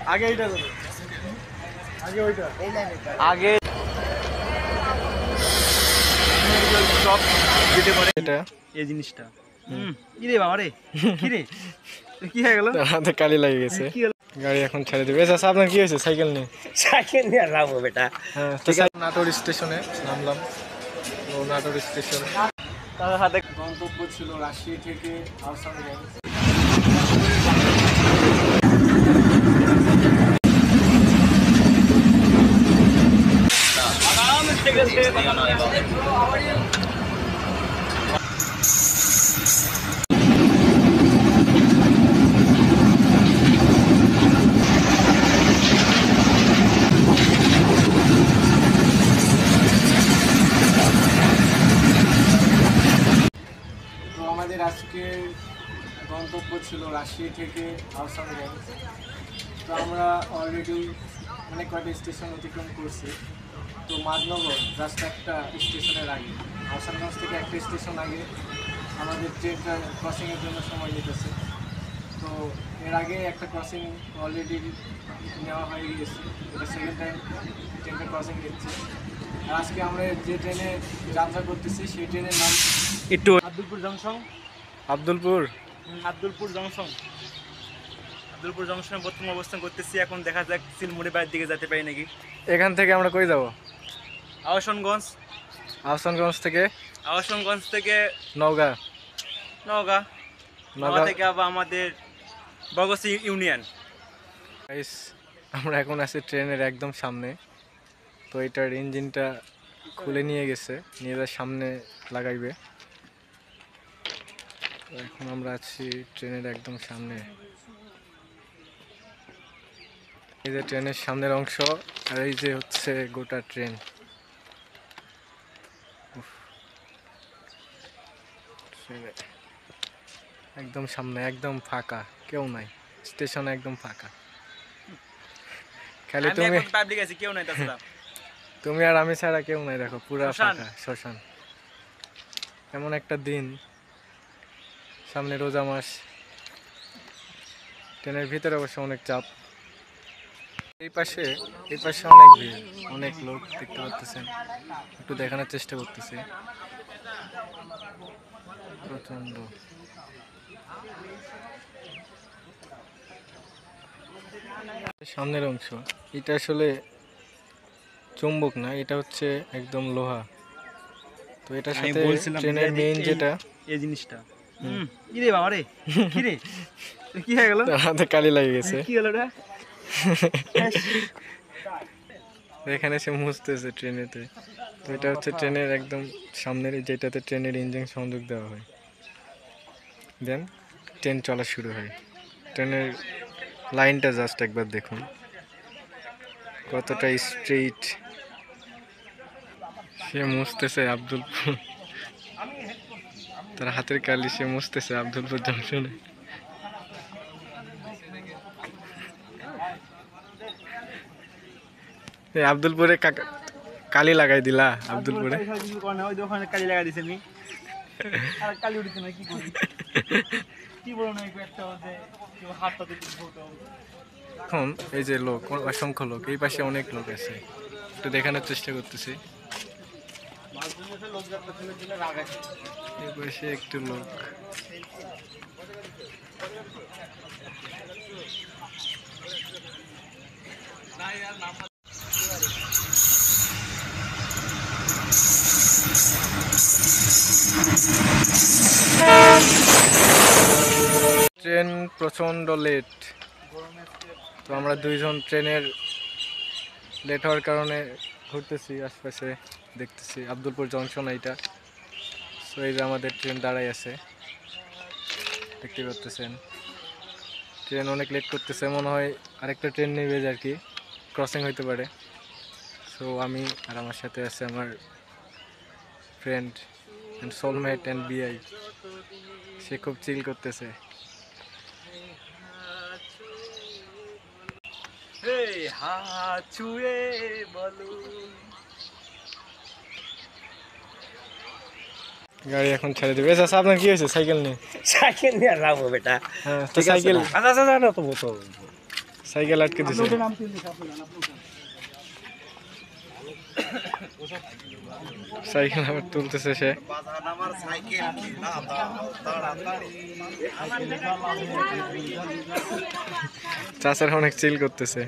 আগে এইটা আগে ওইটা আগে সব দিতে পারে এটা এই জিনিসটা কি রে বাবা রে কি রে কি হয়ে গেল হাতে কালি লেগে গেছে গাড়ি এখন ছেড়ে দেবে আচ্ছা আপনার কি হয়েছে সাইকেল নিয়ে লাভ বেটা হ্যাঁ ঠিক আছে নাটোর স্টেশনে নামলাম তো নাটোর স্টেশন তার হাতে গন্তব্য ছিল রাজশাহী থেকে আহসানগঞ্জ আমাদের আজকে গন্তব্য ছিল রাজশাহী থেকে আহসানগঞ্জ তো আমরা অলরেডি অনেক কয়টা স্টেশন অতিক্রম করছি তো মাদনগর জাস্ট একটা স্টেশনের আগে আহসানগঞ্জ থেকে একটা স্টেশন আগে আমাদের ট্রেনটা ক্রসিংয়ের জন্য সময় নিতেছে তো এর আগে একটা ক্রসিং অলরেডি নেওয়া হয়ে গিয়েছে এটা সেকেন্ড টাইম ট্রেনটা ক্রসিং নিচ্ছে আর আজকে আমরা যে ট্রেনে যাত্রা করতেছি সেই ট্রেনের নাম একটু আব্দুলপুর জংশন আব্দুলপুর জংশনে প্রথম অবস্থান করতেছি এখন দেখা যাক সিলমুড়ি বাড়ির দিকে যেতে পারি নাকি এখান থেকে আমরা কই যাব আহসানগঞ্জ থেকে নওগাঁ থেকে আবার আমাদের বগসি ইউনিয়ন গাইস আমরা এখন আছি ট্রেনের একদম সামনে তো এটার ইঞ্জিনটা খুলে নিয়ে গেছে নিয়ে যাওয়ার সামনে লাগাইবে তো এখন আমরা আছি ট্রেনের একদম সামনে এই যে ট্রেনের সামনের অংশ আর এই যে হচ্ছে গোটা ট্রেন একদম সামনে একদম ফাঁকা কেউ নাই স্টেশন একদম ফাঁকা খালি তুমি আর আমি ছাড়া কেউ নাই দেখো পুরা ফাঁকা শ্মশান এমন একটা দিন সামনে রোজা মাস ট্রেনের ভিতরে অবশ্য অনেক চাপ এই পাশে অনেক ভিড় অনেক লোক দেখতে পাচ্ছেন একটু দেখানোর চেষ্টা করতেছে প্রচন্ড সামনের অংশ এটা আসলে চুম্বক না এটা হচ্ছে একদম লোহা তো এটার সাথে ট্রেনের মেইন যেটা এই জিনিসটা কি রে বাবা রে কি রে কি হয়ে গেল হাতে কালি লেগে গেছে কি হলো রে এখানে সে মুছতেছে ট্রেনেতে তো এটা হচ্ছে ট্রেনের একদম সামনের যেটাতে ট্রেনের ইঞ্জিন সংযোগ দেওয়া হয় দেন ট্রেন চলা শুরু হয় ট্রেনের লাইনটা জাস্ট একবার দেখুন কতটা স্ট্রেইট সে মুছতেছে আব্দুলপুর তার হাতের কালি সে মুছতেছে আব্দুলপুর জংশনে আব্দুলপুরে কালি লাগাই দিলা আব্দুলপুরে কালি লাগাই দিছে এখন এই যে লোক অসংখ্য লোক এই পাশে অনেক লোক আছে একটু দেখানোর চেষ্টা করতেছি এই পাশে একটু লোক ট্রেন প্রচন্ড লেট তো আমরা দুইজন ট্রেনের লেট হওয়ার কারণে ঘুরতেছি আশপাশে দেখতেছি আব্দুলপুর জংশন এইটা সো এই যে আমাদের ট্রেন দাঁড়াই আছে দেখতে পাচ্ছেন ট্রেন অনেক লেট করতেছে মনে হয় আরেকটা ট্রেন নেবে আর কি ক্রসিং হইতে পারে সো আমি আর আমার সাথে আছে আমার ফ্রেন্ড অ্যান্ড সোলমেট অ্যান্ড বিআই সে খুব চিল করতেছে হাত ছুঁয়ে বলুন গাড়ি এখন ছেড়ে দেবে। আচ্ছা আপনার কি হয়েছে সাইকেল নিয়ে? সাইকেল নিয়ে আর যাবো বেটা। হ্যাঁ তো ঠিক আছে সাইকেল না? আচ্ছা আচ্ছা না তো বলতো। সাইকেল আটকে দিছে। সাইকেল আবার তুলতেছে সে। চাচারা অনেক চিল করতেছে।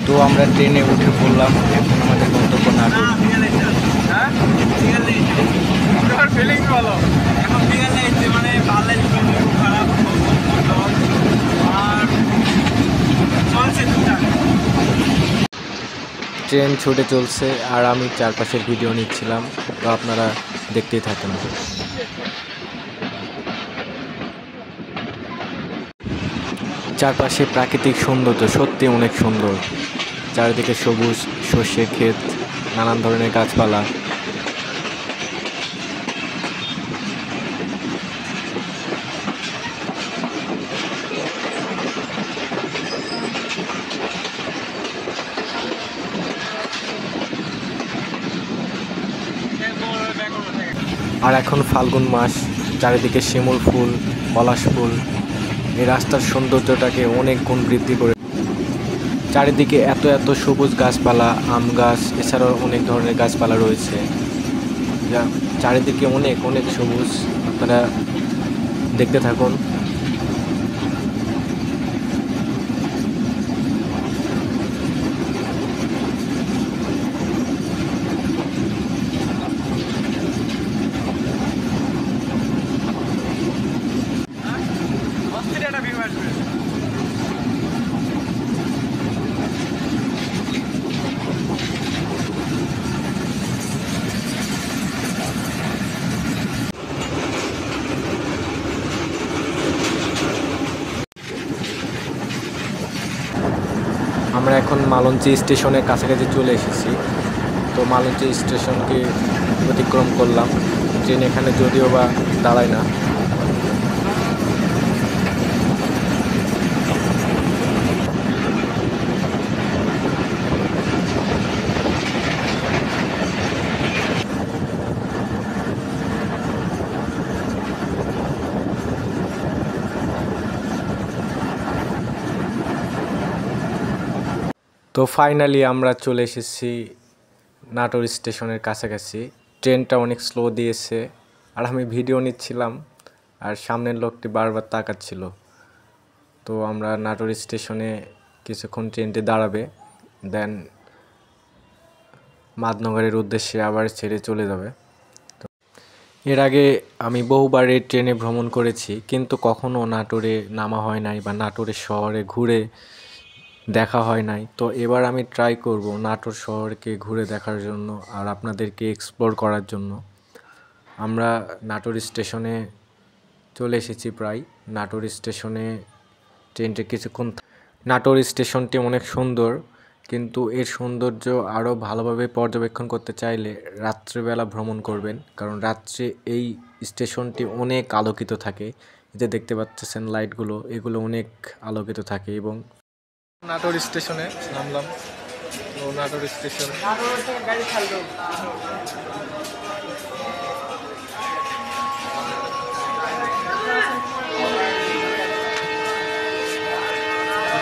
তো আমরা ট্রেনে উঠে পড়লাম, এখন আমাদের গন্তব্য নাটোর। ট্রেন ছুটে চলছে আর আমি চারপাশের ভিডিও নিচ্ছিলাম, তো আপনারা দেখতেই থাকেন। চারপাশে প্রাকৃতিক সৌন্দর্য সত্যি অনেক সুন্দর। চারিদিকে সবুজ সর্ষের ক্ষেত, নানান ধরনের গাছপালা। আর এখন ফাল্গুন মাস, চারিদিকে শিমুল ফুল, পলাশ ফুল এই রাস্তার সৌন্দর্যটাকে অনেক গুণ বৃদ্ধি করে। চারিদিকে এত এত সবুজ গাছপালা, আম গাছ, এছাড়াও অনেক ধরনের গাছপালা রয়েছে, যা চারিদিকে অনেক অনেক সবুজ। আপনারা দেখতে থাকুন। আমরা এখন মালঞ্চি স্টেশনের কাছাকাছি চলে এসেছি। তো মালঞ্চি স্টেশনকে অতিক্রম করলাম। ট্রেন এখানে যদিও বা দাঁড়ায় না। তো ফাইনালি আমরা চলে এসেছি নাটোর স্টেশনের কাছাকাছি। ট্রেনটা অনেক স্লো দিয়েছে আর আমি ভিডিও নিচ্ছিলাম আর সামনের লোকটি বারবার তাকাচ্ছিল। তো আমরা নাটোর স্টেশনে কিছুক্ষণ ট্রেনটি দাঁড়াবে, দেন মাদনগরের উদ্দেশ্যে আবার ছেড়ে চলে যাবে। তো এর আগে আমি বহুবার এই ট্রেনে ভ্রমণ করেছি, কিন্তু কখনো নাটোরে নামা হয় নাই বা নাটোরের শহরে ঘুরে দেখা হয় নাই। তো এবার আমি ট্রাই করব নাটোর শহরকে ঘুরে দেখার জন্য আর আপনাদেরকে এক্সপ্লোর করার জন্য। আমরা নাটোর স্টেশনে চলে এসেছি প্রায়। নাটোর স্টেশনে ট্রেনটি কিছুক্ষণ। নাটোর স্টেশনটি অনেক সুন্দর, কিন্তু এর সৌন্দর্য আরও ভালোভাবে পর্যবেক্ষণ করতে চাইলে রাত্রিবেলা ভ্রমণ করবেন, কারণ রাত্রে এই স্টেশনটি অনেক আলোকিত থাকে। যে দেখতে পাচ্ছেন লাইটগুলো, এগুলো অনেক আলোকিত থাকে। এবং নাটোর স্টেশনে নামলাম। তো নাটোর স্টেশন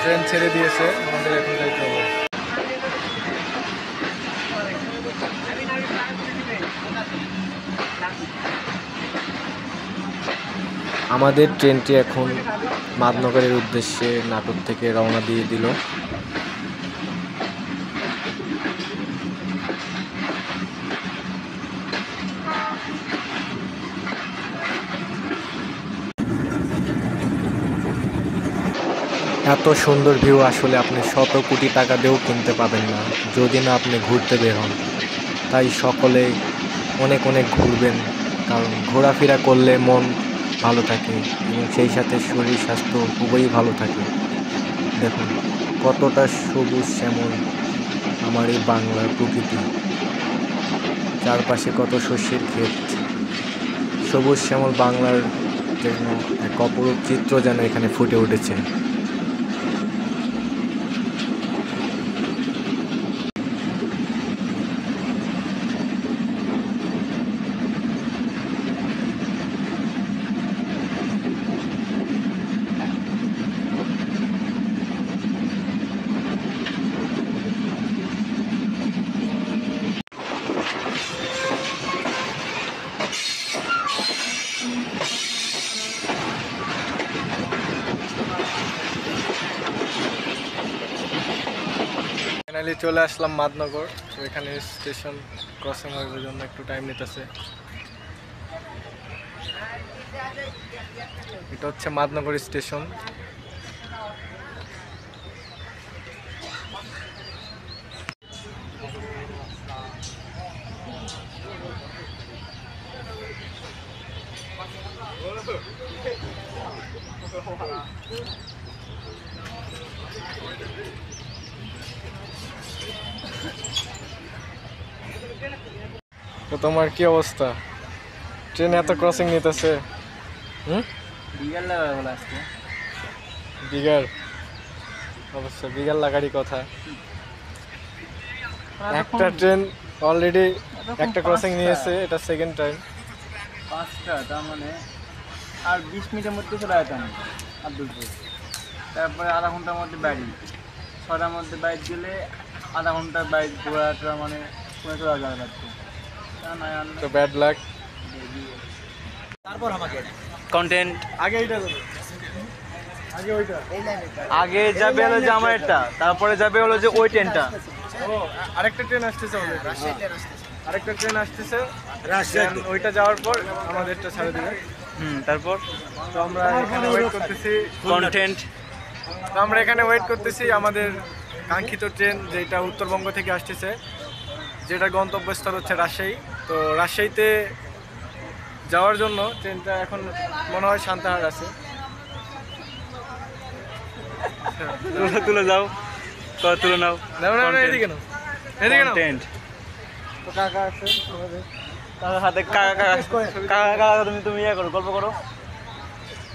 ট্রেন ছেড়ে দিয়েছে, আমাদের এখন যাইতে হবে। আমাদের ট্রেনটি এখন মাদনগরের উদ্দেশ্যে নাটোর থেকে রওনা দিয়ে দিল। এত সুন্দর ভিউ আসলে আপনি শত কোটি টাকা দিয়েও কিনতে পাবেন না যদি না আপনি ঘুরতে বের হন। তাই সকলে অনেক অনেক ঘুরবেন, কারণ ঘোরাফেরা করলে মন ভালো থাকে এবং সেই সাথে শরীর স্বাস্থ্য খুবই ভালো থাকে। দেখুন কতটা সবুজ শ্যামল আমার এই বাংলার প্রকৃতি, চারপাশে কত শস্যের ক্ষেত, সবুজ শ্যামল বাংলার যেন এক অপরূপ চিত্র যেন এখানে ফুটে উঠেছে। ফাইনালি চলে আসলাম মাদনগর। তো এখানে স্টেশন ক্রসিং হওয়ার জন্য একটু টাইম নিতেছে। এটা হচ্ছে মাদনগর স্টেশন। তো তোমার কি অবস্থা? ট্রেন এত ক্রসিং নিতেছে। বিগার অবশ্য বিগার লাগারই কথা। একটা ট্রেন অলরেডি একটা ক্রসিং নিয়েছে, এটা সেকেন্ড টাইম। 5টা, তার মানে আর 20 মিনিটের মধ্যে চলে যেতাম আব্দুলপুর। তারপরে আধা ঘন্টার মধ্যে বাড়ি, 6টার মধ্যে বাইক গেলে আধা ঘন্টার বাইক ঘোরাটা মানে পুনে চলে যাওয়া লাগতো। তো ব্যাড লাক। তারপর আমাকে কন্টেন্ট আগে এইটা যাবে, আগে ওইটা। আগে যাবে হলো যে আমার এটা, তারপরে যাবে হলো যে ওই ট্রেনটা। ও আরেকটা ট্রেন আসতেছে অলরেডি, আরেকটা ট্রেন আসতেছে রাজশাহী। ওইটা যাওয়ার পর আমাদেরটা ছেড়ে দিবে। তারপর তো আমরা এখানে ওয়েট করতেছি কন্টেন্ট। তো আমরা এখানে ওয়েট করতেছি আমাদের কাঙ্ক্ষিত ট্রেন, যেটা উত্তরবঙ্গ থেকে আসতেছে, যেটা গন্তব্যস্থল হচ্ছে রাজশাহী। তো রাজশাহীতে যাওয়ার জন্য ট্রেনটা এখন মনে হয় সান্তাহার আছে। তুলে যাও, তুলে নাও। এদিকে নাও, এদিকে নাও। কন্টেন্ট। তো কাকা আছে আমাদের। কাকা হাতে কাকা কাকা কাকা তুমি ইয়ে করো, গল্প করো।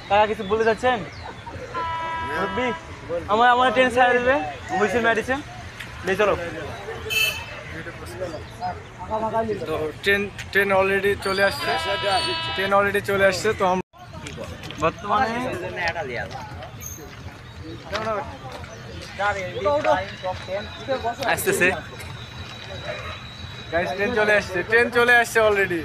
কাকা কিছু বলে যাচ্ছেন? রব্বি আমার ট্রেন ছাড়া দেবে, হুইসেল মেডিসিন নিয়ে চলো। তো ট্রেন অলরেডি চলে আসছে, তো আমরা বর্তমানে আসতেছে। গাইস ট্রেন চলে আসছে অলরেডি।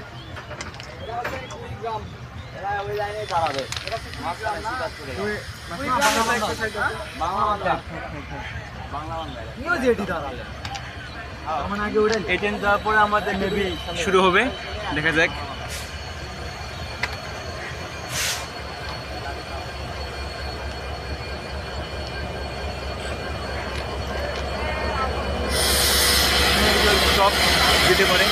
এই ট্রেন যাওয়ার পরে আমাদের মেবি শুরু হবে, দেখা যাক। সব যেতে পারে।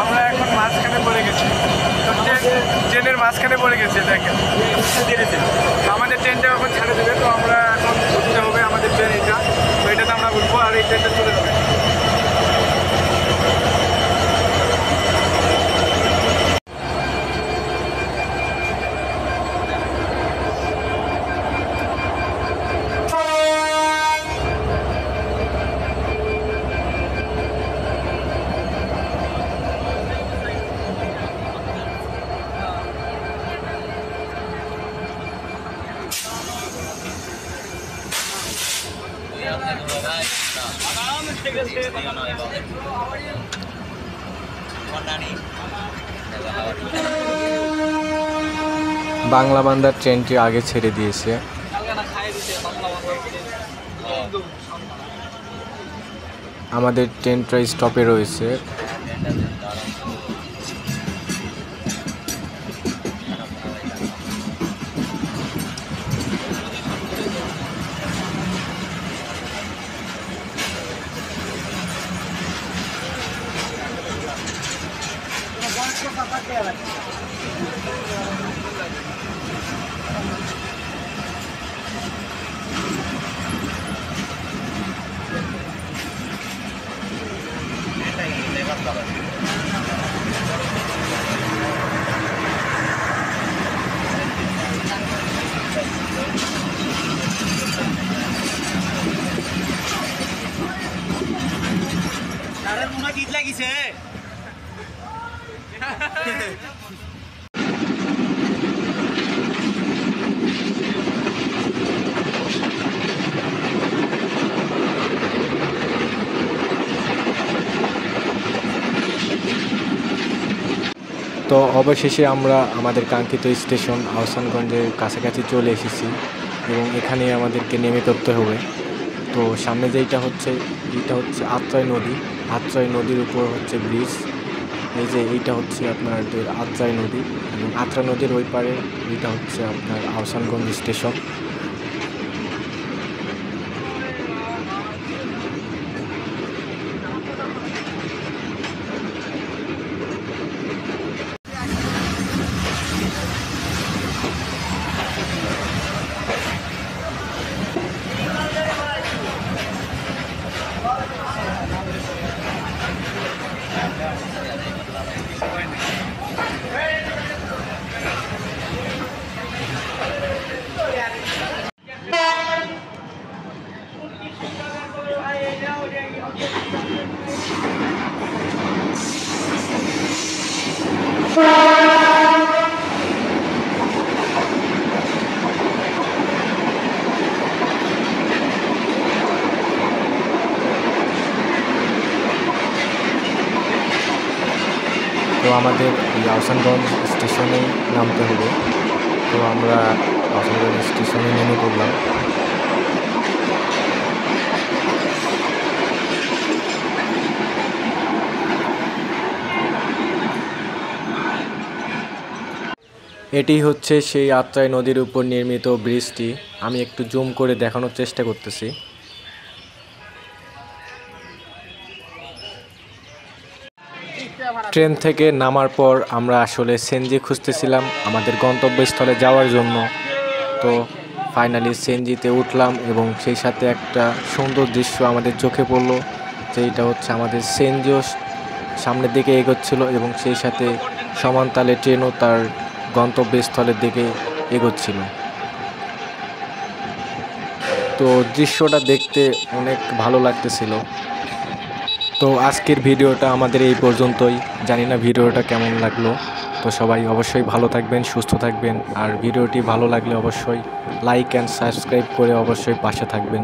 আমরা এখন মাঝখানে পড়ে গেছি, ট্রেনের মাঝখানে পড়ে গেছে। দেখেন আমাদের ট্রেনটা এখন ছেড়ে দেবে, তো আমরা এখন উঠতে হবে আমাদের ট্রেন এটা। তো এটাতে আমরা উঠবো আর এই ট্রেনটা চলে যাবে। বাংলা বান্দার ট্রেনটি আগে ছেড়ে দিয়েছে। আমাদের ট্রেনটা স্টপে রয়েছে। তো অবশেষে আমরা আমাদের কাঙ্ক্ষিত স্টেশন আহসানগঞ্জের কাছাকাছি চলে এসেছি এবং এখানে আমাদেরকে নেমে পড়তে হবে। তো সামনে যেটা হচ্ছে এইটা হচ্ছে আত্রাই নদী। আত্রাই নদীর উপর হচ্ছে ব্রিজ। এই যে এইটা হচ্ছে আপনাদের আত্রাই নদী এবং আত্রা নদীর ওই পারে এইটা হচ্ছে আপনার আহসানগঞ্জ স্টেশন। তো আমাদের এই আহসানগঞ্জ স্টেশনে নামতে হবে। তো আমরা আহসানগঞ্জ স্টেশনে নেমে পড়লাম। এটি হচ্ছে সেই আত্রাই নদীর উপর নির্মিত ব্রিজটি। আমি একটু জুম করে দেখানোর চেষ্টা করতেছি। ট্রেন থেকে নামার পর আমরা আসলে সিএনজি খুঁজতেছিলাম আমাদের গন্তব্যস্থলে যাওয়ার জন্য। তো ফাইনালি সিএনজিতে উঠলাম এবং সেই সাথে একটা সুন্দর দৃশ্য আমাদের চোখে পড়লো, যে এটা হচ্ছে আমাদের সিএনজিও সামনের দিকে এগোচ্ছিল এবং সেই সাথে সমানতালে ট্রেনও তার গন্তব্যস্থলের দিকে এগোচ্ছিল। তো দৃশ্যটা দেখতে অনেক ভালো লাগতেছিল। তো আজকের ভিডিওটা আমাদের এই পর্যন্তই। জানি না ভিডিওটা কেমন লাগলো। তো সবাই অবশ্যই ভালো থাকবেন, সুস্থ থাকবেন, আর ভিডিওটি ভালো লাগলে অবশ্যই লাইক অ্যান্ড সাবস্ক্রাইব করে অবশ্যই পাশে থাকবেন।